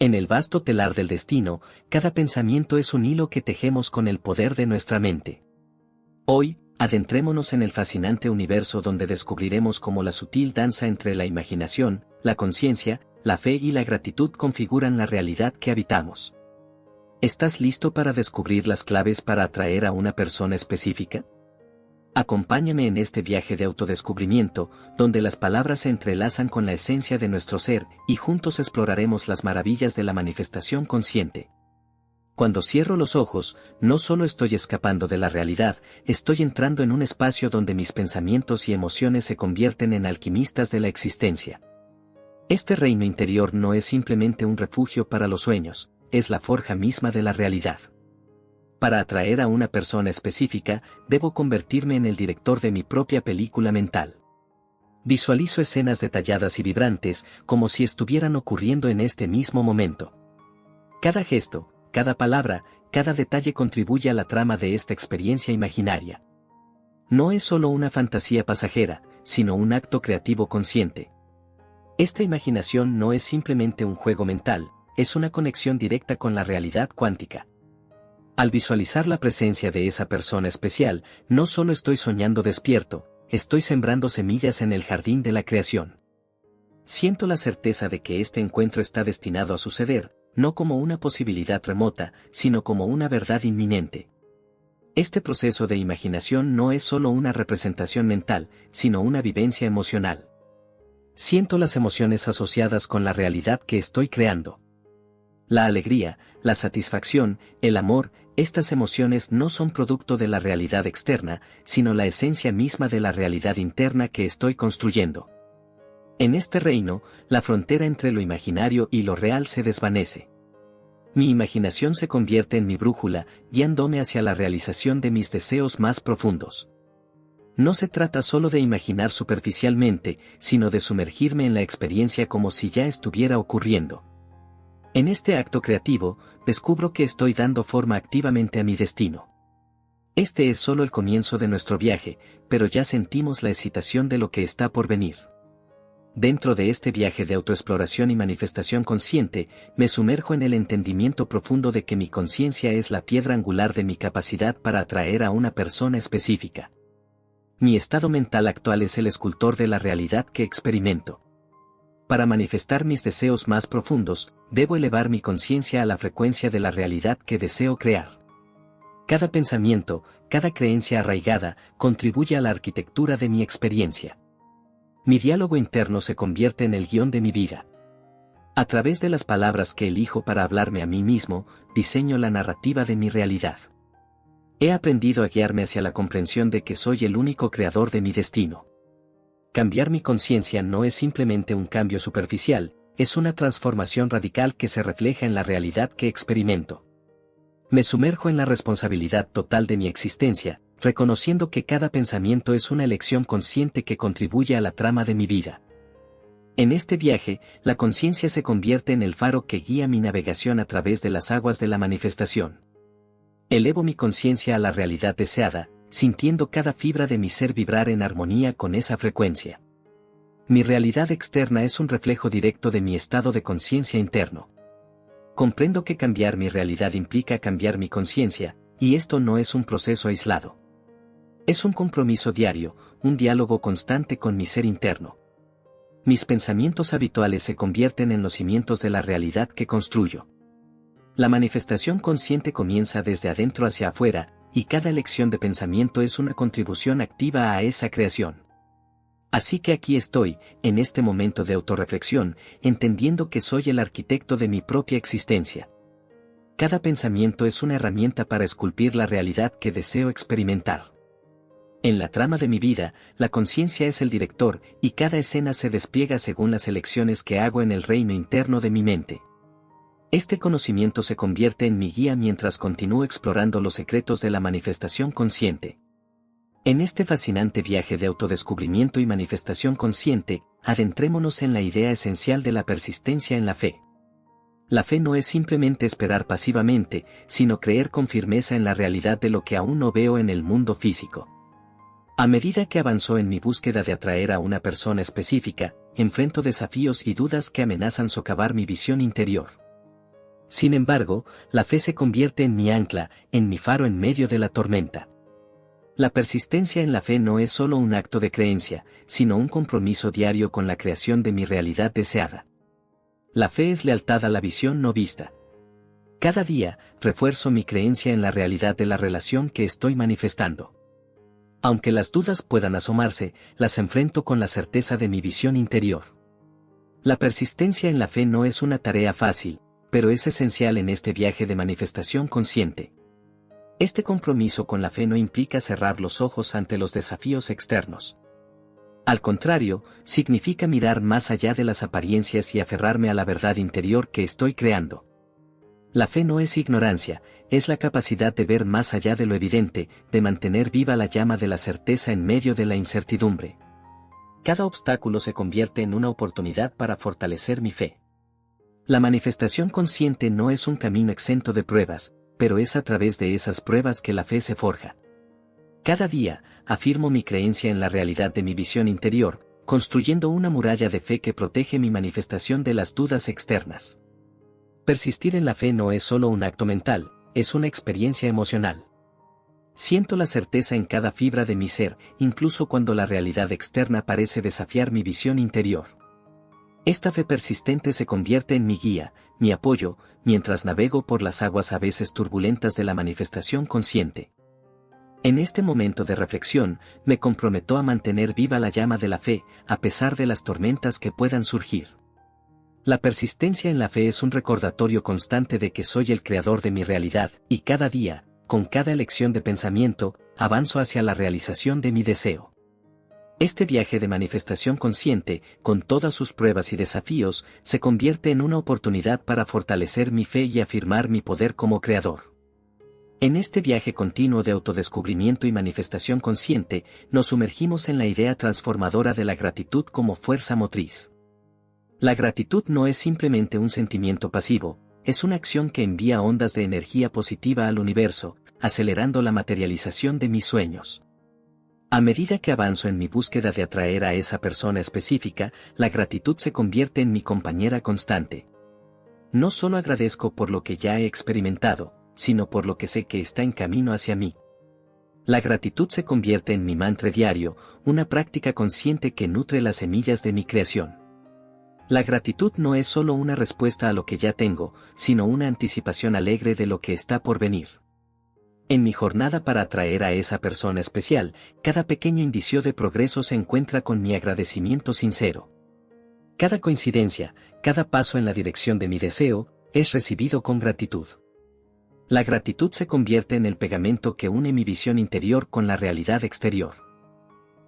En el vasto telar del destino, cada pensamiento es un hilo que tejemos con el poder de nuestra mente. Hoy, adentrémonos en el fascinante universo donde descubriremos cómo la sutil danza entre la imaginación, la conciencia, la fe y la gratitud configuran la realidad que habitamos. ¿Estás listo para descubrir las claves para atraer a una persona específica? Acompáñame en este viaje de autodescubrimiento, donde las palabras se entrelazan con la esencia de nuestro ser, y juntos exploraremos las maravillas de la manifestación consciente. Cuando cierro los ojos, no solo estoy escapando de la realidad, estoy entrando en un espacio donde mis pensamientos y emociones se convierten en alquimistas de la existencia. Este reino interior no es simplemente un refugio para los sueños, es la forja misma de la realidad. Para atraer a una persona específica, debo convertirme en el director de mi propia película mental. Visualizo escenas detalladas y vibrantes, como si estuvieran ocurriendo en este mismo momento. Cada gesto, cada palabra, cada detalle contribuye a la trama de esta experiencia imaginaria. No es solo una fantasía pasajera, sino un acto creativo consciente. Esta imaginación no es simplemente un juego mental, es una conexión directa con la realidad cuántica. Al visualizar la presencia de esa persona especial, no solo estoy soñando despierto, estoy sembrando semillas en el jardín de la creación. Siento la certeza de que este encuentro está destinado a suceder, no como una posibilidad remota, sino como una verdad inminente. Este proceso de imaginación no es solo una representación mental, sino una vivencia emocional. Siento las emociones asociadas con la realidad que estoy creando. La alegría, la satisfacción, el amor, estas emociones no son producto de la realidad externa, sino la esencia misma de la realidad interna que estoy construyendo. En este reino, la frontera entre lo imaginario y lo real se desvanece. Mi imaginación se convierte en mi brújula, guiándome hacia la realización de mis deseos más profundos. No se trata solo de imaginar superficialmente, sino de sumergirme en la experiencia como si ya estuviera ocurriendo. En este acto creativo, descubro que estoy dando forma activamente a mi destino. Este es solo el comienzo de nuestro viaje, pero ya sentimos la excitación de lo que está por venir. Dentro de este viaje de autoexploración y manifestación consciente, me sumerjo en el entendimiento profundo de que mi conciencia es la piedra angular de mi capacidad para atraer a una persona específica. Mi estado mental actual es el escultor de la realidad que experimento. Para manifestar mis deseos más profundos, debo elevar mi conciencia a la frecuencia de la realidad que deseo crear. Cada pensamiento, cada creencia arraigada, contribuye a la arquitectura de mi experiencia. Mi diálogo interno se convierte en el guión de mi vida. A través de las palabras que elijo para hablarme a mí mismo, diseño la narrativa de mi realidad. He aprendido a guiarme hacia la comprensión de que soy el único creador de mi destino. Cambiar mi conciencia no es simplemente un cambio superficial, es una transformación radical que se refleja en la realidad que experimento. Me sumerjo en la responsabilidad total de mi existencia, reconociendo que cada pensamiento es una elección consciente que contribuye a la trama de mi vida. En este viaje, la conciencia se convierte en el faro que guía mi navegación a través de las aguas de la manifestación. Elevo mi conciencia a la realidad deseada, sintiendo cada fibra de mi ser vibrar en armonía con esa frecuencia. Mi realidad externa es un reflejo directo de mi estado de conciencia interno. Comprendo que cambiar mi realidad implica cambiar mi conciencia, y esto no es un proceso aislado. Es un compromiso diario, un diálogo constante con mi ser interno. Mis pensamientos habituales se convierten en los cimientos de la realidad que construyo. La manifestación consciente comienza desde adentro hacia afuera, y cada elección de pensamiento es una contribución activa a esa creación. Así que aquí estoy, en este momento de autorreflexión, entendiendo que soy el arquitecto de mi propia existencia. Cada pensamiento es una herramienta para esculpir la realidad que deseo experimentar. En la trama de mi vida, la conciencia es el director, y cada escena se despliega según las elecciones que hago en el reino interno de mi mente. Este conocimiento se convierte en mi guía mientras continúo explorando los secretos de la manifestación consciente. En este fascinante viaje de autodescubrimiento y manifestación consciente, adentrémonos en la idea esencial de la persistencia en la fe. La fe no es simplemente esperar pasivamente, sino creer con firmeza en la realidad de lo que aún no veo en el mundo físico. A medida que avanzo en mi búsqueda de atraer a una persona específica, enfrento desafíos y dudas que amenazan socavar mi visión interior. Sin embargo, la fe se convierte en mi ancla, en mi faro en medio de la tormenta. La persistencia en la fe no es solo un acto de creencia, sino un compromiso diario con la creación de mi realidad deseada. La fe es lealtad a la visión no vista. Cada día, refuerzo mi creencia en la realidad de la relación que estoy manifestando. Aunque las dudas puedan asomarse, las enfrento con la certeza de mi visión interior. La persistencia en la fe no es una tarea fácil, pero es esencial en este viaje de manifestación consciente. Este compromiso con la fe no implica cerrar los ojos ante los desafíos externos. Al contrario, significa mirar más allá de las apariencias y aferrarme a la verdad interior que estoy creando. La fe no es ignorancia, es la capacidad de ver más allá de lo evidente, de mantener viva la llama de la certeza en medio de la incertidumbre. Cada obstáculo se convierte en una oportunidad para fortalecer mi fe. La manifestación consciente no es un camino exento de pruebas, pero es a través de esas pruebas que la fe se forja. Cada día, afirmo mi creencia en la realidad de mi visión interior, construyendo una muralla de fe que protege mi manifestación de las dudas externas. Persistir en la fe no es solo un acto mental, es una experiencia emocional. Siento la certeza en cada fibra de mi ser, incluso cuando la realidad externa parece desafiar mi visión interior. Esta fe persistente se convierte en mi guía, mi apoyo, mientras navego por las aguas a veces turbulentas de la manifestación consciente. En este momento de reflexión, me comprometo a mantener viva la llama de la fe, a pesar de las tormentas que puedan surgir. La persistencia en la fe es un recordatorio constante de que soy el creador de mi realidad, y cada día, con cada elección de pensamiento, avanzo hacia la realización de mi deseo. Este viaje de manifestación consciente, con todas sus pruebas y desafíos, se convierte en una oportunidad para fortalecer mi fe y afirmar mi poder como creador. En este viaje continuo de autodescubrimiento y manifestación consciente, nos sumergimos en la idea transformadora de la gratitud como fuerza motriz. La gratitud no es simplemente un sentimiento pasivo, es una acción que envía ondas de energía positiva al universo, acelerando la materialización de mis sueños. A medida que avanzo en mi búsqueda de atraer a esa persona específica, la gratitud se convierte en mi compañera constante. No solo agradezco por lo que ya he experimentado, sino por lo que sé que está en camino hacia mí. La gratitud se convierte en mi mantra diario, una práctica consciente que nutre las semillas de mi creación. La gratitud no es solo una respuesta a lo que ya tengo, sino una anticipación alegre de lo que está por venir. En mi jornada para atraer a esa persona especial, cada pequeño indicio de progreso se encuentra con mi agradecimiento sincero. Cada coincidencia, cada paso en la dirección de mi deseo, es recibido con gratitud. La gratitud se convierte en el pegamento que une mi visión interior con la realidad exterior.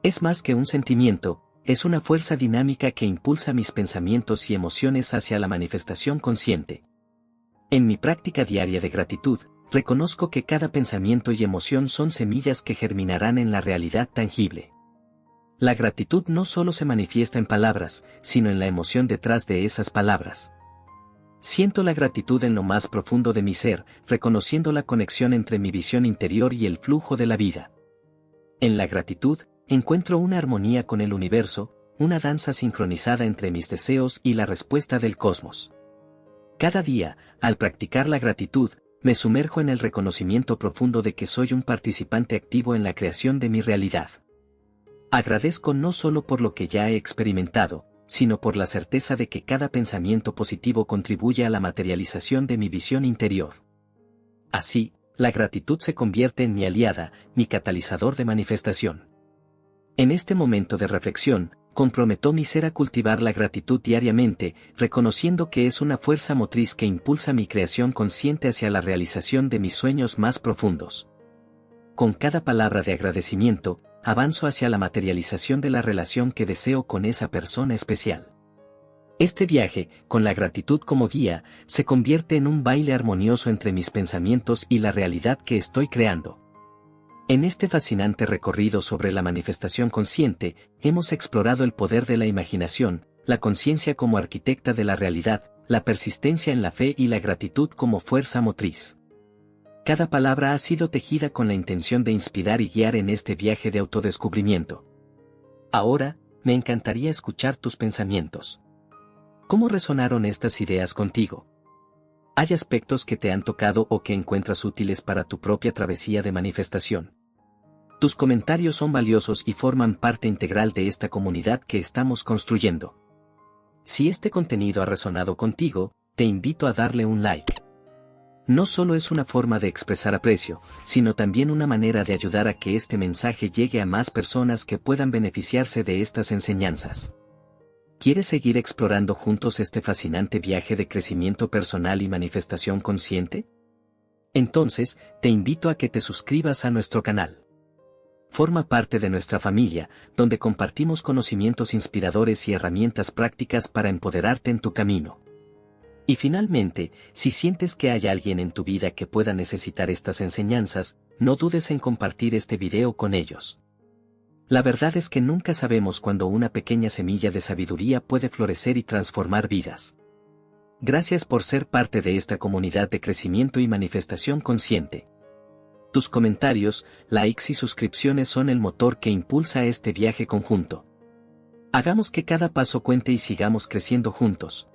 Es más que un sentimiento, es una fuerza dinámica que impulsa mis pensamientos y emociones hacia la manifestación consciente. En mi práctica diaria de gratitud, reconozco que cada pensamiento y emoción son semillas que germinarán en la realidad tangible. La gratitud no solo se manifiesta en palabras, sino en la emoción detrás de esas palabras. Siento la gratitud en lo más profundo de mi ser, reconociendo la conexión entre mi visión interior y el flujo de la vida. En la gratitud, encuentro una armonía con el universo, una danza sincronizada entre mis deseos y la respuesta del cosmos. Cada día, al practicar la gratitud, me sumerjo en el reconocimiento profundo de que soy un participante activo en la creación de mi realidad. Agradezco no solo por lo que ya he experimentado, sino por la certeza de que cada pensamiento positivo contribuye a la materialización de mi visión interior. Así, la gratitud se convierte en mi aliada, mi catalizador de manifestación. En este momento de reflexión, comprometo mi ser a cultivar la gratitud diariamente, reconociendo que es una fuerza motriz que impulsa mi creación consciente hacia la realización de mis sueños más profundos. Con cada palabra de agradecimiento, avanzo hacia la materialización de la relación que deseo con esa persona especial. Este viaje, con la gratitud como guía, se convierte en un baile armonioso entre mis pensamientos y la realidad que estoy creando. En este fascinante recorrido sobre la manifestación consciente, hemos explorado el poder de la imaginación, la conciencia como arquitecta de la realidad, la persistencia en la fe y la gratitud como fuerza motriz. Cada palabra ha sido tejida con la intención de inspirar y guiar en este viaje de autodescubrimiento. Ahora, me encantaría escuchar tus pensamientos. ¿Cómo resonaron estas ideas contigo? ¿Hay aspectos que te han tocado o que encuentras útiles para tu propia travesía de manifestación? Tus comentarios son valiosos y forman parte integral de esta comunidad que estamos construyendo. Si este contenido ha resonado contigo, te invito a darle un like. No solo es una forma de expresar aprecio, sino también una manera de ayudar a que este mensaje llegue a más personas que puedan beneficiarse de estas enseñanzas. ¿Quieres seguir explorando juntos este fascinante viaje de crecimiento personal y manifestación consciente? Entonces, te invito a que te suscribas a nuestro canal. Forma parte de nuestra familia, donde compartimos conocimientos inspiradores y herramientas prácticas para empoderarte en tu camino. Y finalmente, si sientes que hay alguien en tu vida que pueda necesitar estas enseñanzas, no dudes en compartir este video con ellos. La verdad es que nunca sabemos cuándo una pequeña semilla de sabiduría puede florecer y transformar vidas. Gracias por ser parte de esta comunidad de crecimiento y manifestación consciente. Tus comentarios, likes y suscripciones son el motor que impulsa este viaje conjunto. Hagamos que cada paso cuente y sigamos creciendo juntos.